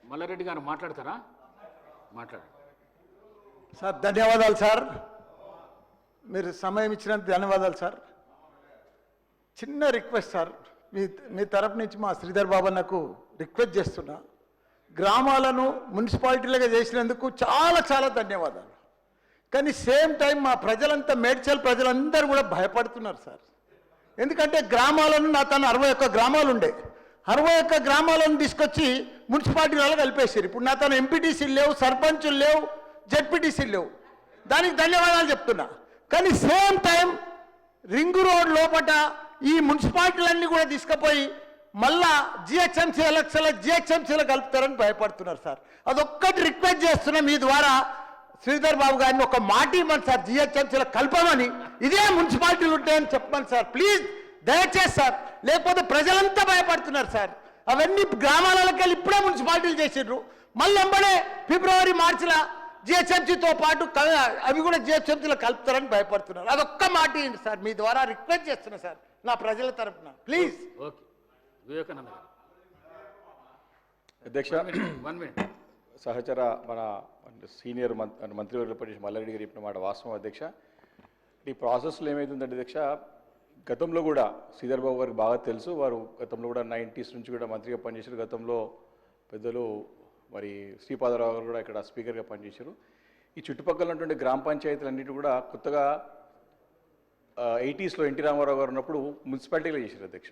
మల్లారెడ్డి గారు మాట్లాడతారా? మాట్లాడు సార్. ధన్యవాదాలు సార్, మీరు సమయం ఇచ్చినందుకు ధన్యవాదాలు సార్. చిన్న రిక్వెస్ట్ సార్, మీ తరపు నుంచి మా శ్రీధర్ బాబు నాకు రిక్వెస్ట్ చేస్తున్నా. గ్రామాలను మున్సిపాలిటీలుగా చేసినందుకు చాలా చాలా ధన్యవాదాలు. కానీ సేమ్ టైం మా ప్రజలంతా, మేడ్చల్ ప్రజలందరూ కూడా భయపడుతున్నారు సార్. ఎందుకంటే గ్రామాలను నా తను 61 గ్రామాలు ఉండే, 61 గ్రామాలను తీసుకొచ్చి మున్సిపాలిటీలలో కలిపేసారు. ఇప్పుడు నా తను ఎంపీటీసీలు లేవు, సర్పంచులు లేవు, జెడ్పీటీసీలు లేవు. దానికి ధన్యవాదాలు చెప్తున్నా. కానీ సేమ్ టైం రింగు రోడ్ లోపల ఈ మున్సిపాలిటీలన్నీ కూడా తీసుకుపోయి మళ్ళా జిహెచ్ఎంసీ ఎలక్షన్లకు జిహెచ్ఎంసీలో కలుపుతారని భయపడుతున్నారు సార్. అదొక్కటి రిక్వెస్ట్ చేస్తున్నా మీ ద్వారా శ్రీధర్ బాబు గారిని, ఒక మాట ఇవ్వమని సార్, జిహెచ్ఎంసీలో కలపమని, ఇదే మున్సిపాలిటీలు ఉంటాయని చెప్పమని సార్, ప్లీజ్ దయచేసి సార్. లేకపోతే ప్రజలంతా భయపడుతున్నారు సార్. అవన్నీ గ్రామాలకు వెళ్ళి ఇప్పుడే మున్సిపాలిటీలు చేసిర్రు, మళ్ళీ వెంబడే ఫిబ్రవరి మార్చిలో జిహెచ్ఎంసీతో పాటు అవి కూడా జిహెచ్ఎంసీలో కలుపుతారని భయపడుతున్నారు. అదొక్క మాట ఇవ్వండి సార్, మీ ద్వారా రిక్వెస్ట్ చేస్తున్నా సార్, నా ప్రజల తరఫున ప్లీజ్. ఓకే, వివేకానంద గారు. అధ్యక్ష, 1 minute. సహచర మన సీనియర్ మంత్రివర్యులు పట్టిన మల్లారెడ్డి గారు చెప్పిన మాట వాస్తవం అధ్యక్ష. ఈ ప్రాసెస్లో ఏమవుతుందంటే అధ్యక్ష, గతంలో కూడా శ్రీధర్ బాబు గారికి బాగా తెలుసు. వారు గతంలో కూడా 90s నుంచి కూడా మంత్రిగా పనిచేశారు. గతంలో పెద్దలు మరి శ్రీపాదరావు గారు కూడా ఇక్కడ స్పీకర్గా పనిచేశారు. ఈ చుట్టుపక్కల ఉన్నటువంటి గ్రామ పంచాయతీలన్నిటి కూడా కొత్తగా 80sలో ఎన్టీ రామారావు గారు ఉన్నప్పుడు మున్సిపాలిటీలో చేశారు అధ్యక్ష.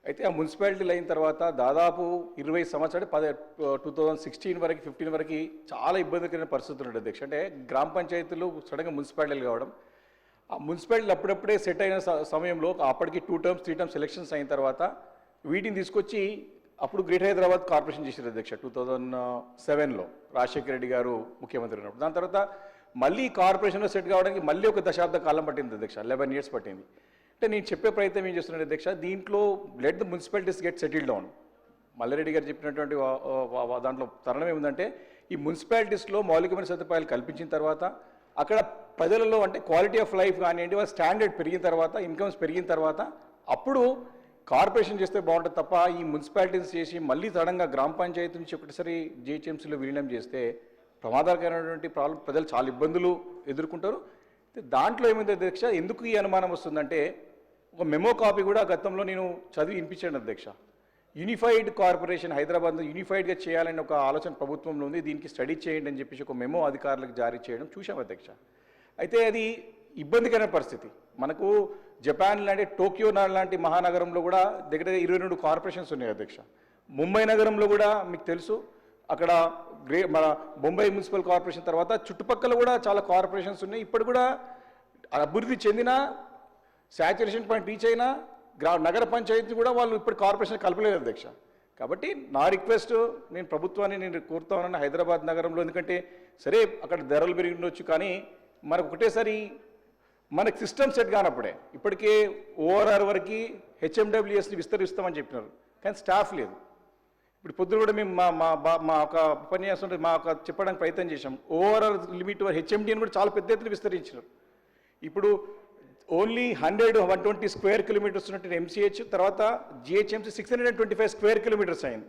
అయితే ఆ మున్సిపాలిటీలు అయిన తర్వాత దాదాపు 20 సంవత్సరాలు 2016 వరకు 15 వరకు చాలా ఇబ్బందికరమైన పరిస్థితులు ఉంటాయి అధ్యక్ష. అంటే గ్రామ పంచాయతీలు సడన్గా మున్సిపాలిటీలు కావడం, ఆ మున్సిపాలిటీలు అప్పుడప్పుడే సెట్ అయిన సమయంలో అప్పటికి 2 terms 3 terms ఎలక్షన్స్ అయిన తర్వాత వీటిని తీసుకొచ్చి అప్పుడు గ్రేటర్ హైదరాబాద్ కార్పొరేషన్ చేశారు అధ్యక్ష 2007లో రాజశేఖర రెడ్డి గారు ముఖ్యమంత్రి ఉన్నప్పుడు. దాని తర్వాత మళ్ళీ కార్పొరేషన్లో సెట్ కావడానికి మళ్ళీ ఒక దశాబ్ద కాలం పట్టింది అధ్యక్ష, 11 years పట్టింది. అంటే నేను చెప్పే ప్రయత్నం ఏం చేస్తున్నాను అధ్యక్ష, దీంట్లో let the municipalities get settle down. Mallareddy గారు చెప్పినటువంటి దాంట్లో తరుణం ఏముందంటే, ఈ మున్సిపాలిటీస్లో మౌలికమైన సదుపాయాలు కల్పించిన తర్వాత అక్కడ ప్రజలలో అంటే క్వాలిటీ ఆఫ్ లైఫ్ కానివ్వండి, వాళ్ళ స్టాండర్డ్ పెరిగిన తర్వాత, ఇన్కమ్స్ పెరిగిన తర్వాత అప్పుడు కార్పొరేషన్ చేస్తే బాగుంటుంది తప్ప ఈ మున్సిపాలిటీస్ చేసి మళ్ళీ సడన్గా గ్రామ పంచాయతీ నుంచి ఒకటిసారి జిహెచ్ఎంసీలో విలీనం చేస్తే ప్రమాదకరమైనటువంటి ప్రాబ్లం, ప్రజలు చాలా ఇబ్బందులు ఎదుర్కొంటారు. దాంట్లో ఏమైంది అధ్యక్ష, ఎందుకు ఈ అనుమానం వస్తుందంటే, ఒక మెమో కాపీ కూడా గతంలో నేను చదివి వినిపించాను అధ్యక్ష. యూనిఫైడ్ కార్పొరేషన్ హైదరాబాద్లో యూనిఫైడ్గా చేయాలని ఒక ఆలోచన ప్రభుత్వంలో ఉంది, దీనికి స్టడీ చేయండి అని చెప్పేసి ఒక మెమో అధికారులకు జారీ చేయడం చూసాం అధ్యక్ష. అయితే అది ఇబ్బందికరమైన పరిస్థితి. మనకు జపాన్ లాంటి టోక్యో లాంటి మహానగరంలో కూడా దగ్గర 22 కార్పొరేషన్స్ ఉన్నాయి అధ్యక్ష. ముంబై నగరంలో కూడా మీకు తెలుసు, అక్కడ మన ముంబై మున్సిపల్ కార్పొరేషన్ తర్వాత చుట్టుపక్కల కూడా చాలా కార్పొరేషన్స్ ఉన్నాయి. ఇప్పుడు కూడా అభివృద్ధి చెందిన శాచ్యురేషన్ పాయింట్ రీచ్ అయినా నగర పంచాయతీ కూడా వాళ్ళు ఇప్పుడు కార్పొరేషన్ కలపలేదు అధ్యక్ష. కాబట్టి నా రిక్వెస్ట్, నేను ప్రభుత్వాన్ని నేను కోరుతా ఉన్నాను హైదరాబాద్ నగరంలో, ఎందుకంటే సరే అక్కడ ధరలు పెరిగి ఉండొచ్చు, కానీ మనకు ఒకటేసారి మనకు సిస్టమ్ సెట్ కానప్పుడే ఇప్పటికే ఓఆర్ఆర్ వరకు హెచ్ఎండబ్ల్యూఎస్ని విస్తరిస్తామని చెప్పినారు, కానీ స్టాఫ్ లేదు. ఇప్పుడు పొద్దున కూడా మేము మా ఒక ఉపన్యాసం మా ఒక చెప్పడానికి ప్రయత్నం చేశాం. ఓఆర్ఆర్ లిమిట్ హెచ్ఎండిని కూడా చాలా పెద్ద ఎత్తున విస్తరించారు. ఇప్పుడు ఓన్లీ 120 square kilometers ఉన్నట్టు ఎంసీహెచ్, తర్వాత జిహెచ్ఎంసీ 625 square kilometers అయింది.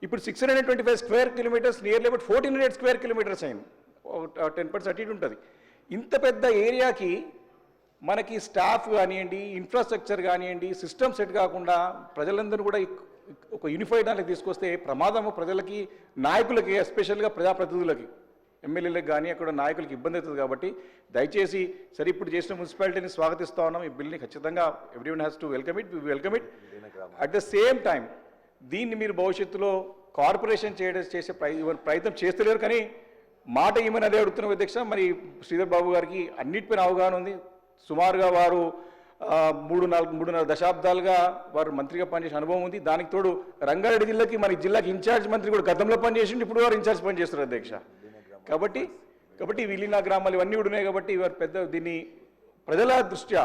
ఇప్పుడు 625 square kilometers nearly about 1400 square kilometers అయింది. 10% అటు ఇటు ఉంటుంది. ఇంత పెద్ద ఏరియాకి మనకి స్టాఫ్ కానివ్వండి, ఇన్ఫ్రాస్ట్రక్చర్ కానివ్వండి, సిస్టమ్ సెట్ కాకుండా ప్రజలందరూ కూడా ఒక యూనిఫైడ్ దానికి తీసుకొస్తే ప్రమాదము ప్రజలకి, నాయకులకి, ఎస్పెషల్గా ప్రజాప్రతినిధులకి, ఎమ్మెల్యేలకు కానీ అక్కడ నాయకులకి ఇబ్బంది అవుతుంది. కాబట్టి దయచేసి సరే ఇప్పుడు చేసిన మున్సిపాలిటీని స్వాగతిస్తూ ఉన్నాం. ఈ బిల్ని ఖచ్చితంగా everyone has to welcome it, welcome it. At the same time దీన్ని మీరు భవిష్యత్తులో కార్పొరేషన్ చేసే ప్రయత్నం చేస్తలేరు, కానీ మాట ఏమని అదే అడుగుతున్నాం అధ్యక్ష. మరి శ్రీధర్ బాబు గారికి అన్నిటిపైన అవగాహన ఉంది. సుమారుగా వారు 3-4 దశాబ్దాలుగా వారు మంత్రిగా పనిచేసిన అనుభవం ఉంది. దానికి తోడు రంగారెడ్డి జిల్లాకి మన జిల్లాకి ఇన్ఛార్జ్ మంత్రి కూడా గతంలో పనిచేసిండు, ఇప్పుడు వారు ఇన్ఛార్జ్ పనిచేస్తారు అధ్యక్ష. కాబట్టి విలీన గ్రామాలు ఇవన్నీ కూడా ఉన్నాయి. కాబట్టి వారు పెద్ద దీన్ని ప్రజల దృష్ట్యా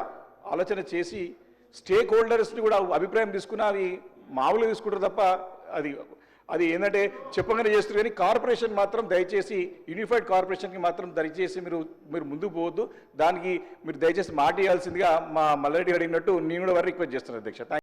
ఆలోచన చేసి స్టేక్ హోల్డర్స్ని కూడా అభిప్రాయం తీసుకుని అవి మామూలుగా తీసుకుంటారు తప్ప అది ఏంటంటే చెప్పగానే చేస్తారు. కానీ కార్పొరేషన్ మాత్రం దయచేసి యూనిఫైడ్ కార్పొరేషన్కి మాత్రం దయచేసి మీరు ముందుకు పోవద్దు. దానికి మీరు దయచేసి మాట ఇవ్వాల్సిందిగా మా మల్లారెడ్డి అడిగినట్టు నేను కూడా వారు రిక్వెస్ట్ చేస్తున్నాను అధ్యక్ష.